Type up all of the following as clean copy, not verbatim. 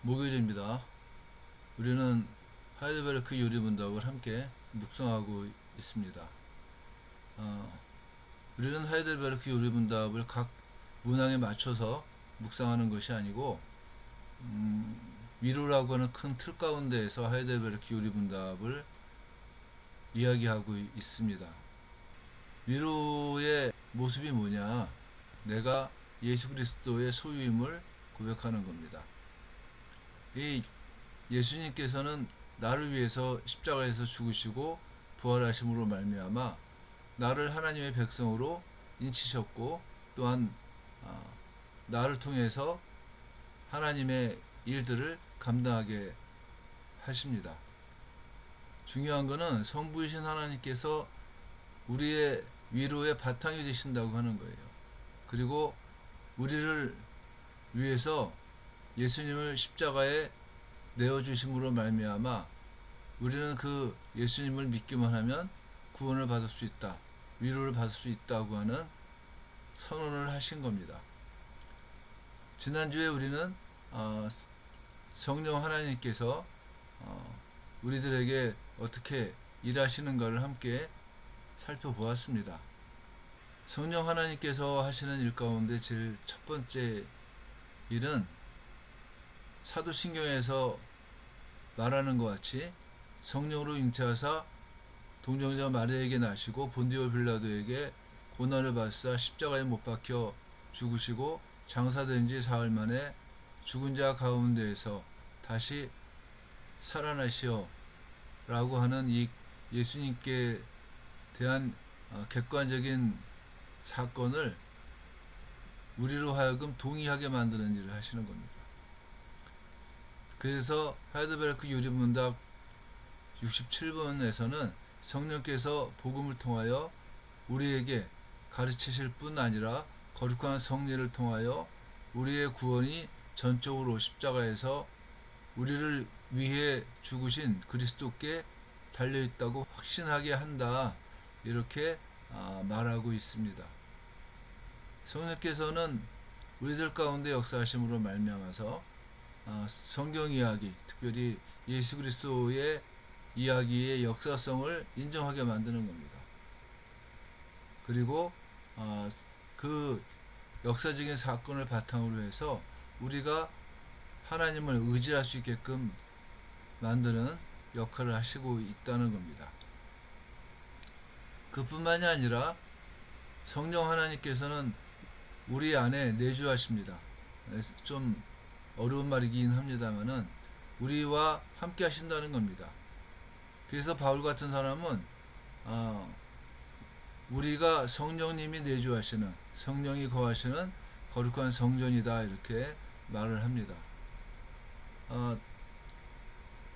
목요일입니다. 우리는 하이델베르크 요리문답을 함께 묵상하고 있습니다. 어, 우리는 하이델베르크 요리문답을 각 문항에 맞춰서 묵상하는 것이 아니고 위로라고 하는 큰 틀 가운데에서 하이델베르크 요리문답을 이야기하고 있습니다. 위로의 모습이 뭐냐? 내가 예수 그리스도의 소유임을 고백하는 겁니다. 이 예수님께서는 나를 위해서 십자가에서 죽으시고 부활하심으로 말미암아 나를 하나님의 백성으로 인치셨고, 또한 나를 통해서 하나님의 일들을 감당하게 하십니다. 중요한 것은 성부이신 하나님께서 우리의 위로의 바탕이 되신다고 하는 거예요. 그리고 우리를 위해서 예수님을 십자가에 내어주심으로 말미암아 우리는 그 예수님을 믿기만 하면 구원을 받을 수 있다, 위로를 받을 수 있다고 하는 선언을 하신 겁니다. 지난주에 우리는 성령 하나님께서 우리들에게 어떻게 일하시는가를 함께 살펴보았습니다. 성령 하나님께서 하시는 일 가운데 제일 첫 번째 일은 사도신경에서 말하는 것 같이 성령으로 잉태하사 동정자 마리아에게 나시고 본디오 빌라도에게 고난을 받으사 십자가에 못 박혀 죽으시고 장사된 지 사흘 만에 죽은 자 가운데에서 다시 살아나시어 라고 하는 이 예수님께 대한 객관적인 사건을 우리로 하여금 동의하게 만드는 일을 하시는 겁니다. 그래서 하이델베르크 요리문답 67번에서는 성령께서 복음을 통하여 우리에게 가르치실 뿐 아니라 거룩한 성례를 통하여 우리의 구원이 전적으로 십자가에서 우리를 위해 죽으신 그리스도께 달려있다고 확신하게 한다, 이렇게 말하고 있습니다. 성령께서는 우리들 가운데 역사하심으로 말미암아서 성경 이야기, 특별히 예수 그리스도의 이야기의 역사성을 인정하게 만드는 겁니다. 그리고 그 역사적인 사건을 바탕으로 해서 우리가 하나님을 의지할 수 있게끔 만드는 역할을 하시고 있다는 겁니다. 그뿐만이 아니라 성령 하나님께서는 우리 안에 내주하십니다. 좀 어려운 말이긴 합니다만은 우리와 함께 하신다는 겁니다. 그래서 바울 같은 사람은 우리가 성령님이 내주하시는, 성령이 거하시는 거룩한 성전이다, 이렇게 말을 합니다.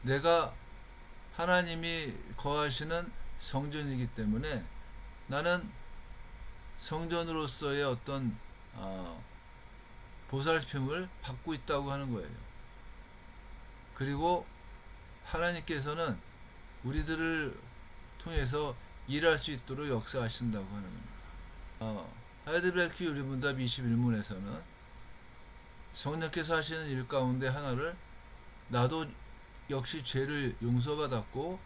내가 하나님이 거하시는 성전이기 때문에 나는 성전으로서의 어떤 보살핌을 받고 있다고 하는 거예요. 그리고 하나님께서는 우리들을 통해서 일할 수 있도록 역사하신다고 하는 겁니다. 하이델베르크 요리문답 21문에서는 성령께서 하시는 일 가운데 하나를 나도 역시 죄를 용서받았고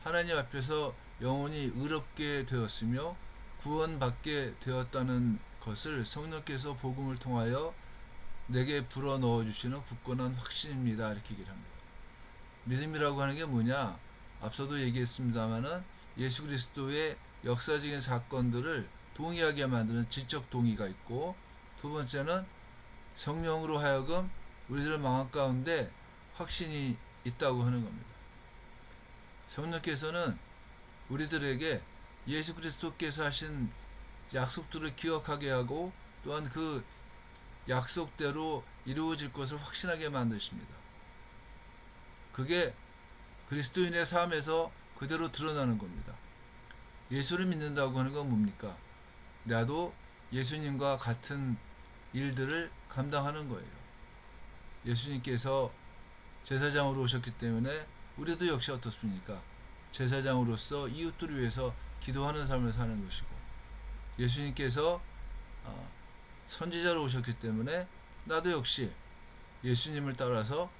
하나님 앞에서 영원히 의롭게 되었으며 구원받게 되었다는 것을 성령께서 복음을 통하여 내게 불어넣어 주시는 굳건한 확신입니다, 이렇게 얘기를 합니다. 믿음이라고 하는 게 뭐냐? 앞서도 얘기했습니다마는 예수 그리스도의 역사적인 사건들을 동의하게 만드는 지적 동의가 있고, 두 번째는 성령으로 하여금 우리들 마음 가운데 확신이 있다고 하는 겁니다. 성령께서는 우리들에게 예수 그리스도께서 하신 약속들을 기억하게 하고, 또한 그 약속대로 이루어질 것을 확신하게 만드십니다. 그게 그리스도인의 삶에서 그대로 드러나는 겁니다. 예수를 믿는다고 하는 건 뭡니까? 나도 예수님과 같은 일들을 감당하는 거예요. 예수님께서 제사장으로 오셨기 때문에 우리도 역시 어떻습니까? 제사장으로서 이웃들을 위해서 기도하는 삶을 사는 것이고, 예수님께서 선지자로 오셨기 때문에 나도 역시 예수님을 따라서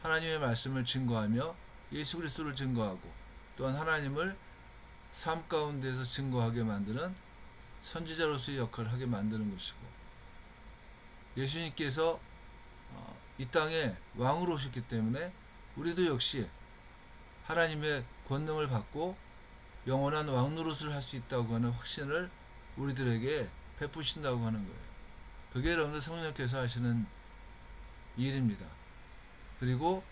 하나님의 말씀을 증거하며 예수 그리스도를 증거하고 또한 하나님을 삶 가운데서 증거하게 만드는 선지자로서의 역할을 하게 만드는 것이고, 예수님께서 이 땅에 왕으로 오셨기 때문에 우리도 역시 하나님의 권능을 받고 영원한 왕 노릇을 할 수 있다고 하는 확신을 우리들에게 베푸신다고 하는 거예요. 그게 여러분들 성령께서 하시는 일입니다. 그리고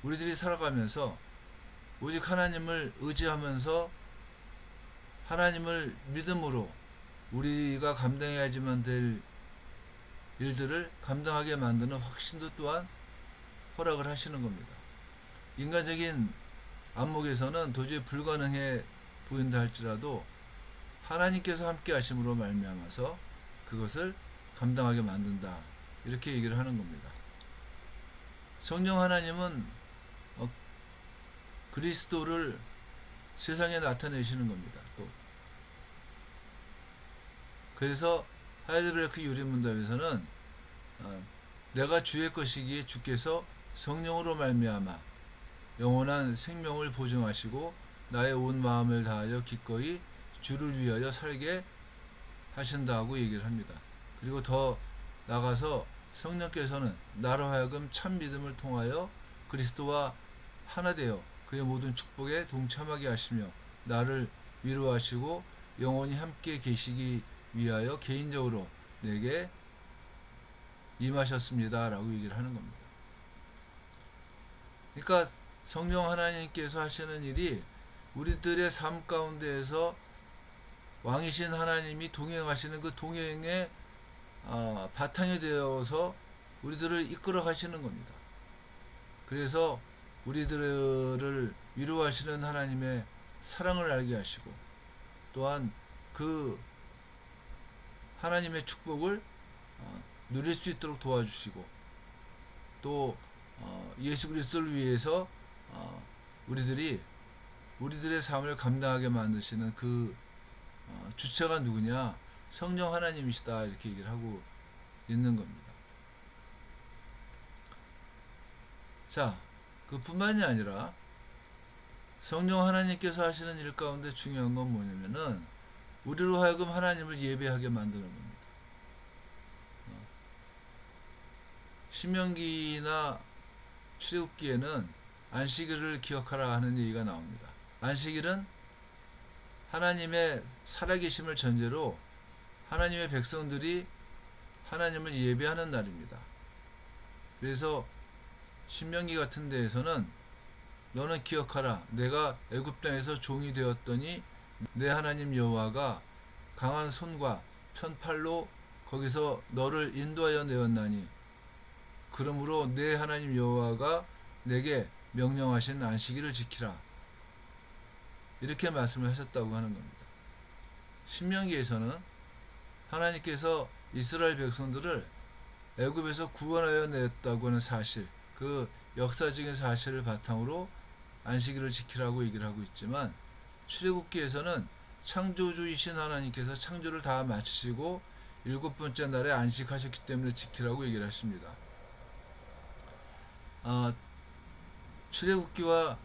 우리들이 살아가면서 오직 하나님을 의지하면서 하나님을 믿음으로 우리가 감당해야지만 될 일들을 감당하게 만드는 확신도 또한 허락을 하시는 겁니다. 인간적인 안목에서는 도저히 불가능해 보인다 할지라도 하나님께서 함께 하심으로 말미암아서 그것을 감당하게 만든다, 이렇게 얘기를 하는 겁니다. 성령 하나님은 그리스도를 세상에 나타내시는 겁니다. 또 그래서 하이델베르크 유리문답에서는 내가 주의 것이기에 주께서 성령으로 말미암아 영원한 생명을 보증하시고 나의 온 마음을 다하여 기꺼이 주를 위하여 살게 하신다고 얘기를 합니다. 그리고 더 나가서 성령께서는 나로 하여금 참 믿음을 통하여 그리스도와 하나 되어 그의 모든 축복에 동참하게 하시며 나를 위로하시고 영원히 함께 계시기 위하여 개인적으로 내게 임하셨습니다 라고 얘기를 하는 겁니다. 그러니까 성령 하나님께서 하시는 일이 우리들의 삶 가운데에서 왕이신 하나님이 동행하시는 그 동행의 바탕이 되어서 우리들을 이끌어 가시는 겁니다. 그래서 우리들을 위로하시는 하나님의 사랑을 알게 하시고 또한 그 하나님의 축복을 누릴 수 있도록 도와주시고 또 예수 그리스도를 위해서 우리들의 삶을 감당하게 만드시는 그 주체가 누구냐? 성령 하나님이시다, 이렇게 얘기를 하고 있는 겁니다. 자, 그뿐만이 아니라 성령 하나님께서 하시는 일 가운데 중요한 건 뭐냐면은 우리로 하여금 하나님을 예배하게 만드는 겁니다. 신명기나 출애굽기에는 안식일을 기억하라 하는 얘기가 나옵니다. 안식일은 하나님의 살아계심을 전제로 하나님의 백성들이 하나님을 예배하는 날입니다. 그래서 신명기 같은 데에서는 너는 기억하라, 내가 애굽 땅에서 종이 되었더니 내 하나님 여호와가 강한 손과 편팔로 거기서 너를 인도하여 내었나니 그러므로 내 하나님 여호와가 내게 명령하신 안식일을 지키라, 이렇게 말씀을 하셨다고 하는 겁니다. 신명기에서는 하나님께서 이스라엘 백성들을 애굽에서 구원하여 냈다고 하는 사실, 그 역사적인 사실을 바탕으로 안식일을 지키라고 얘기를 하고 있지만 출애굽기에서는 창조주이신 하나님께서 창조를 다 마치시고 7번째 날에 안식하셨기 때문에 지키라고 얘기를 하십니다. 출애굽기와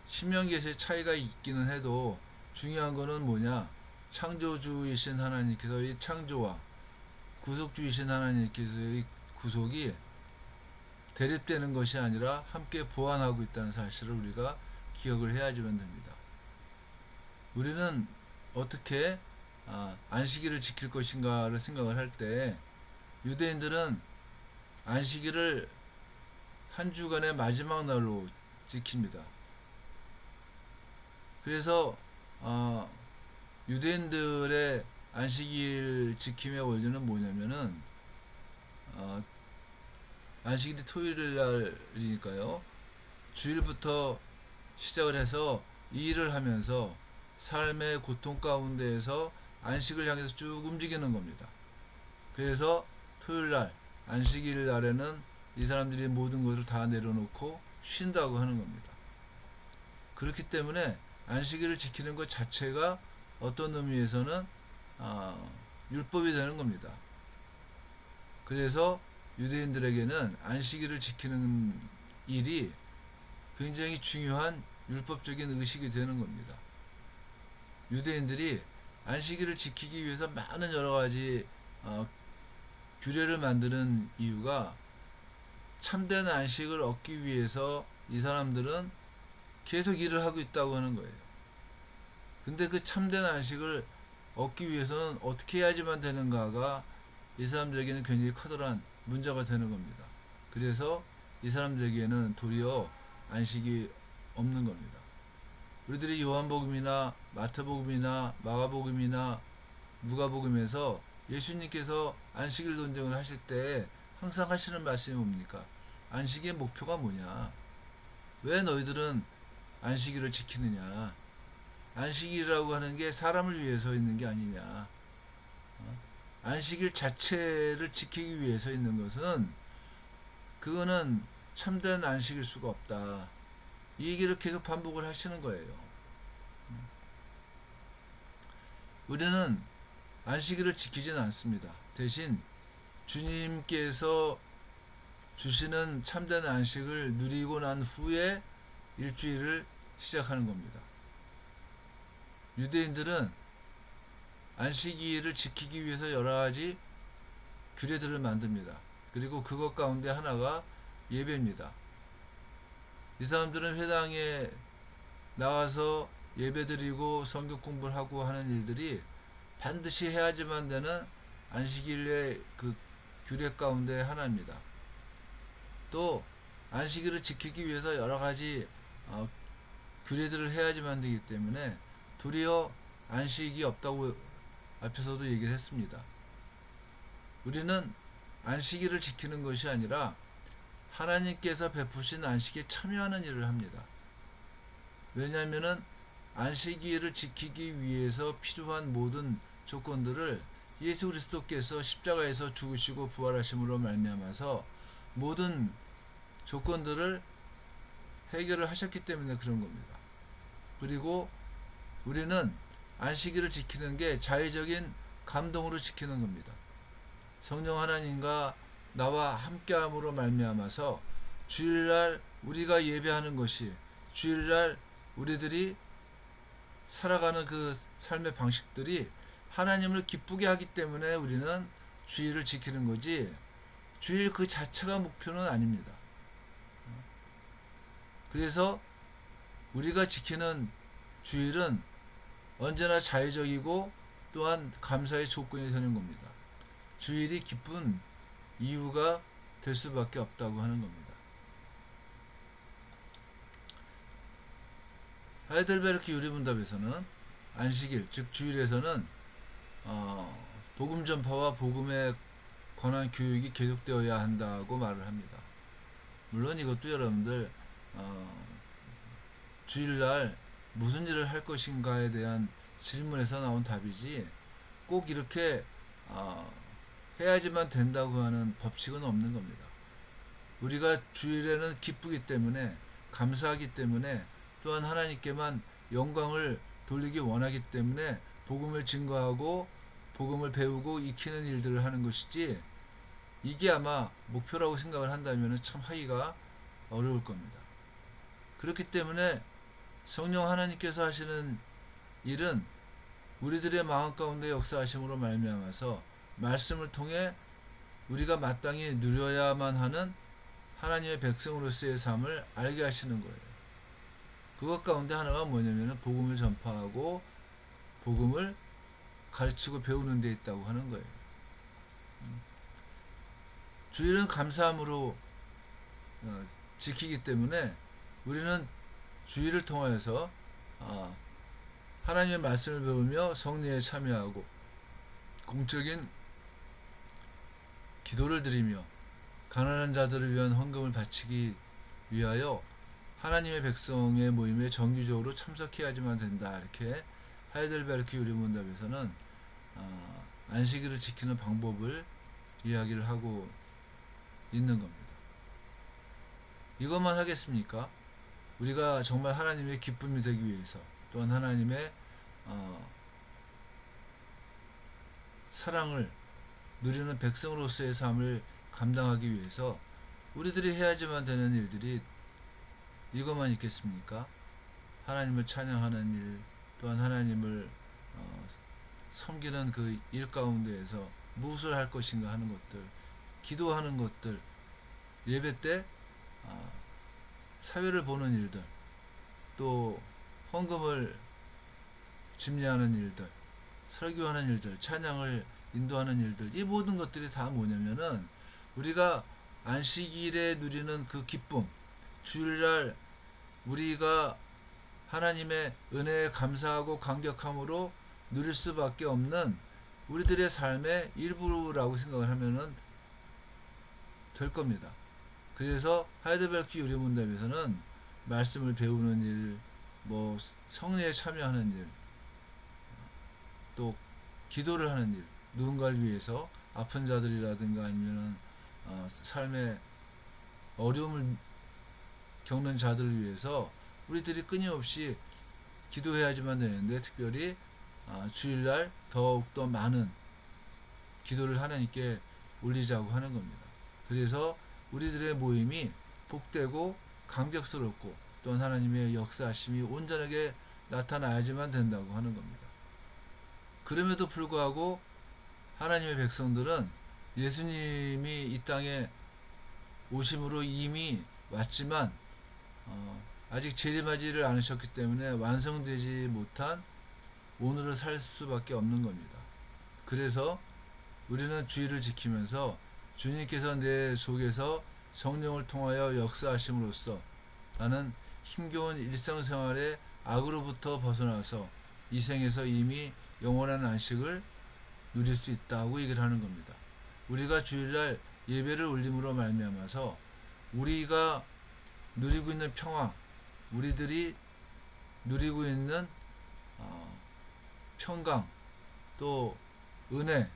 신명기에서의 차이가 있기는 해도 중요한 거는 뭐냐? 창조주이신 하나님께서의 창조와 구속주이신 하나님께서의 구속이 대립되는 것이 아니라 함께 보완하고 있다는 사실을 우리가 기억을 해야지만 됩니다. 우리는 어떻게 안식일을 지킬 것인가를 생각을 할 때 유대인들은 안식일을 한 주간의 마지막 날로 지킵니다. 그래서 유대인들의 안식일 지킴의 원리는 뭐냐면은 안식일이 토요일 날이니까요. 주일부터 시작을 해서 이 일을 하면서 삶의 고통 가운데에서 안식을 향해서 쭉 움직이는 겁니다. 그래서 토요일 날, 안식일 날에는 이 사람들이 모든 것을 다 내려놓고 쉰다고 하는 겁니다. 그렇기 때문에 안식일을 지키는 것 자체가 어떤 의미에서는 율법이 되는 겁니다. 그래서 유대인들에게는 안식일을 지키는 일이 굉장히 중요한 율법적인 의식이 되는 겁니다. 유대인들이 안식일을 지키기 위해서 많은 여러 가지 규례를 만드는 이유가 참된 안식을 얻기 위해서 이 사람들은 계속 일을 하고 있다고 하는 거예요. 근데 그 참된 안식을 얻기 위해서는 어떻게 해야지만 되는가가 이 사람들에게는 굉장히 커다란 문제가 되는 겁니다. 그래서 이 사람들에게는 도리어 안식이 없는 겁니다. 우리들이 요한복음이나 마태복음이나 마가복음이나 누가복음에서 예수님께서 안식일 논쟁을 하실 때 항상 하시는 말씀이 뭡니까? 안식의 목표가 뭐냐? 왜 너희들은 안식일을 지키느냐? 안식일이라고 하는 게 사람을 위해서 있는 게 아니냐? 안식일 자체를 지키기 위해서 있는 것은 그거는 참된 안식일 수가 없다. 이 얘기를 계속 반복을 하시는 거예요. 우리는 안식일을 지키지는 않습니다. 대신 주님께서 주시는 참된 안식을 누리고 난 후에 일주일을 시작하는 겁니다. 유대인들은 안식일을 지키기 위해서 여러 가지 규례들을 만듭니다. 그리고 그것 가운데 하나가 예배입니다. 이 사람들은 회당에 나와서 예배드리고 성경 공부를 하고 하는 일들이 반드시 해야지만 되는 안식일의 그 규례 가운데 하나입니다. 또 안식일을 지키기 위해서 여러 가지 규례들을 해야지만 되기 때문에 도리어 안식이 없다고 앞에서도 얘기를 했습니다. 우리는 안식일을 지키는 것이 아니라 하나님께서 베푸신 안식에 참여하는 일을 합니다. 왜냐하면 안식일을 지키기 위해서 필요한 모든 조건들을 예수 그리스도께서 십자가에서 죽으시고 부활하심으로 말미암아서 모든 조건들을 해결을 하셨기 때문에 그런 겁니다. 그리고 우리는 안식일을 지키는 게 자의적인 감동으로 지키는 겁니다. 성령 하나님과 나와 함께함으로 말미암아서 주일날 우리가 예배하는 것이, 주일날 우리들이 살아가는 그 삶의 방식들이 하나님을 기쁘게 하기 때문에 우리는 주일을 지키는 거지, 주일 그 자체가 목표는 아닙니다. 그래서 우리가 지키는 주일은 언제나 자의적이고 또한 감사의 조건이 되는 겁니다. 주일이 기쁜 이유가 될 수밖에 없다고 하는 겁니다. 하이델베르크 유리문답에서는 안식일, 즉 주일에서는 복음 전파와 복음에 관한 교육이 계속되어야 한다고 말을 합니다. 물론 이것도 여러분들 주일날 무슨 일을 할 것인가에 대한 질문에서 나온 답이지 꼭 이렇게 해야지만 된다고 하는 법칙은 없는 겁니다. 우리가 주일에는 기쁘기 때문에, 감사하기 때문에, 또한 하나님께만 영광을 돌리기 원하기 때문에 복음을 증거하고 복음을 배우고 익히는 일들을 하는 것이지, 이게 아마 목표라고 생각을 한다면 참 하기가 어려울 겁니다. 그렇기 때문에 성령 하나님께서 하시는 일은 우리들의 마음 가운데 역사하심으로 말미암아서 말씀을 통해 우리가 마땅히 누려야만 하는 하나님의 백성으로서의 삶을 알게 하시는 거예요. 그것 가운데 하나가 뭐냐면 복음을 전파하고 복음을 가르치고 배우는 데 있다고 하는 거예요. 주일은 감사함으로 지키기 때문에 우리는 주일을 통하여서 하나님의 말씀을 배우며 성례에 참여하고 공적인 기도를 드리며 가난한 자들을 위한 헌금을 바치기 위하여 하나님의 백성의 모임에 정기적으로 참석해야지만 된다. 이렇게 하이델베르크 유리문답에서는 안식일을 지키는 방법을 이야기를 하고 있는 겁니다. 이것만 하겠습니까? 우리가 정말 하나님의 기쁨이 되기 위해서, 또한 하나님의 사랑을 누리는 백성으로서의 삶을 감당하기 위해서 우리들이 해야지만 되는 일들이 이것만 있겠습니까? 하나님을 찬양하는 일, 또한 하나님을 섬기는 그 일 가운데에서 무엇을 할 것인가 하는 것들, 기도하는 것들, 예배 때 사회를 보는 일들, 또 헌금을 집례하는 일들, 설교하는 일들, 찬양을 인도하는 일들, 이 모든 것들이 다 뭐냐면은 우리가 안식일에 누리는 그 기쁨, 주일날 우리가 하나님의 은혜에 감사하고 감격함으로 누릴 수밖에 없는 우리들의 삶의 일부라고 생각을 하면은 될 겁니다. 그래서 하이델베르크 유리문답에서는 말씀을 배우는 일, 뭐 성례에 참여하는 일, 또 기도를 하는 일, 누군가를 위해서 아픈 자들이라든가 아니면은 삶의 어려움을 겪는 자들을 위해서 우리들이 끊임없이 기도해야지만 되는데, 특별히 주일날 더욱더 많은 기도를 하나님께 올리자고 하는 겁니다. 그래서 우리들의 모임이 복되고 감격스럽고 또한 하나님의 역사하심이 온전하게 나타나야지만 된다고 하는 겁니다. 그럼에도 불구하고 하나님의 백성들은 예수님이 이 땅에 오심으로 이미 왔지만 아직 재림하지를 않으셨기 때문에 완성되지 못한 오늘을 살 수밖에 없는 겁니다. 그래서 우리는 주의를 지키면서 주님께서 내 속에서 성령을 통하여 역사하심으로써 나는 힘겨운 일상생활의 악으로부터 벗어나서 이 생에서 이미 영원한 안식을 누릴 수 있다고 얘기를 하는 겁니다. 우리가 주일날 예배를 올림으로 말미암아서 우리가 누리고 있는 평화, 우리들이 누리고 있는 평강, 또 은혜,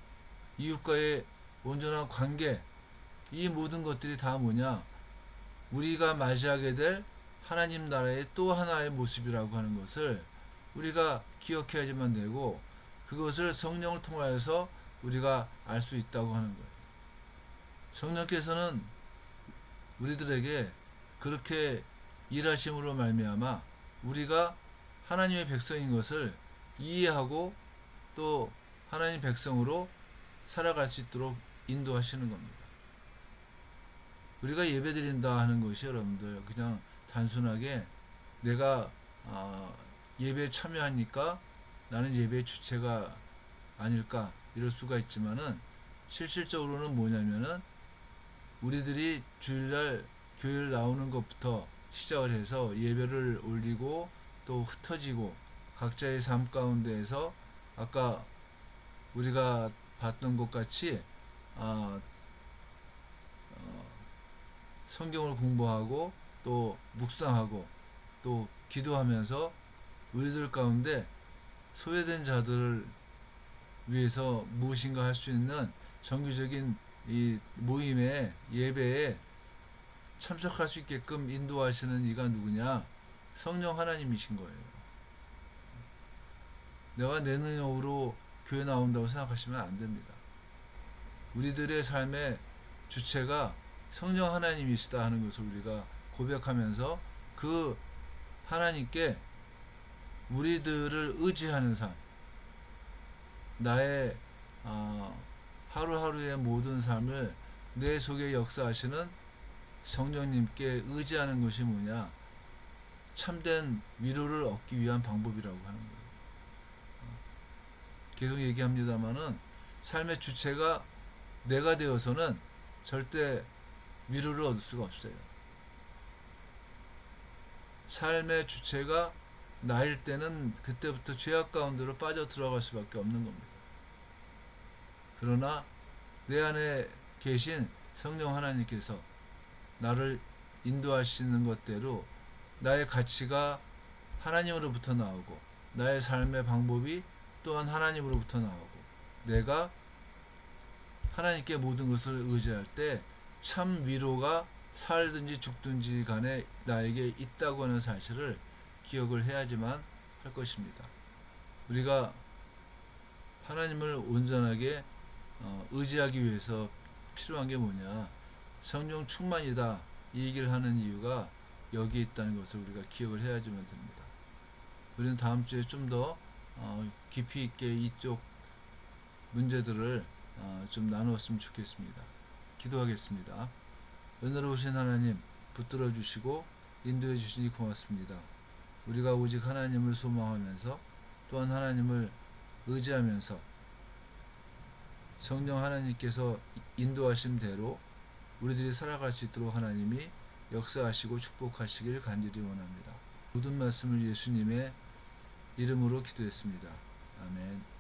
이웃과의 온전한 관계, 이 모든 것들이 다 뭐냐? 우리가 맞이하게 될 하나님 나라의 또 하나의 모습이라고 하는 것을 우리가 기억해야지만 되고, 그것을 성령을 통하여서 우리가 알 수 있다고 하는 거예요. 성령께서는 우리들에게 그렇게 일하심으로 말미암아 우리가 하나님의 백성인 것을 이해하고 또 하나님 백성으로 살아갈 수 있도록 인도하시는 겁니다. 우리가 예배드린다 하는 것이 여러분들 그냥 단순하게 내가 예배에 참여하니까 나는 예배의 주체가 아닐까 이럴 수가 있지만은, 실질적으로는 뭐냐면은 우리들이 주일날 교회를 나오는 것부터 시작을 해서 예배를 올리고 또 흩어지고 각자의 삶 가운데에서 아까 우리가 봤던 것 같이 성경을 공부하고 또 묵상하고 또 기도하면서 우리들 가운데 소외된 자들을 위해서 무엇인가 할 수 있는 정규적인 이 모임에, 예배에 참석할 수 있게끔 인도하시는 이가 누구냐? 성령 하나님이신 거예요. 내가 내 능력으로 교회 나온다고 생각하시면 안 됩니다. 우리들의 삶의 주체가 성령 하나님이시다 하는 것을 우리가 고백하면서 그 하나님께 우리들을 의지하는 삶, 나의 하루하루의 모든 삶을 내 속에 역사하시는 성령님께 의지하는 것이 뭐냐? 참된 위로를 얻기 위한 방법이라고 하는 거예요. 계속 얘기합니다마는 삶의 주체가 내가 되어서는 절대 위로를 얻을 수가 없어요. 삶의 주체가 나일 때는 그때부터 죄악 가운데로 빠져 들어갈 수밖에 없는 겁니다. 그러나 내 안에 계신 성령 하나님께서 나를 인도하시는 것대로 나의 가치가 하나님으로부터 나오고 나의 삶의 방법이 또한 하나님으로부터 나오고 내가 하나님께 모든 것을 의지할 때 참 위로가 살든지 죽든지 간에 나에게 있다고 하는 사실을 기억을 해야지만 할 것입니다. 우리가 하나님을 온전하게 의지하기 위해서 필요한 게 뭐냐? 성령 충만이다. 이 얘기를 하는 이유가 여기에 있다는 것을 우리가 기억을 해야지만 됩니다. 우리는 다음 주에 좀 더 깊이 있게 이쪽 문제들을 좀 나누었으면 좋겠습니다. 기도하겠습니다. 은혜로우신 하나님, 붙들어 주시고 인도해 주시니 고맙습니다. 우리가 오직 하나님을 소망하면서 또한 하나님을 의지하면서 성령 하나님께서 인도하신 대로 우리들이 살아갈 수 있도록 하나님이 역사하시고 축복하시길 간절히 원합니다. 모든 말씀을 예수님의 이름으로 기도했습니다. 아멘.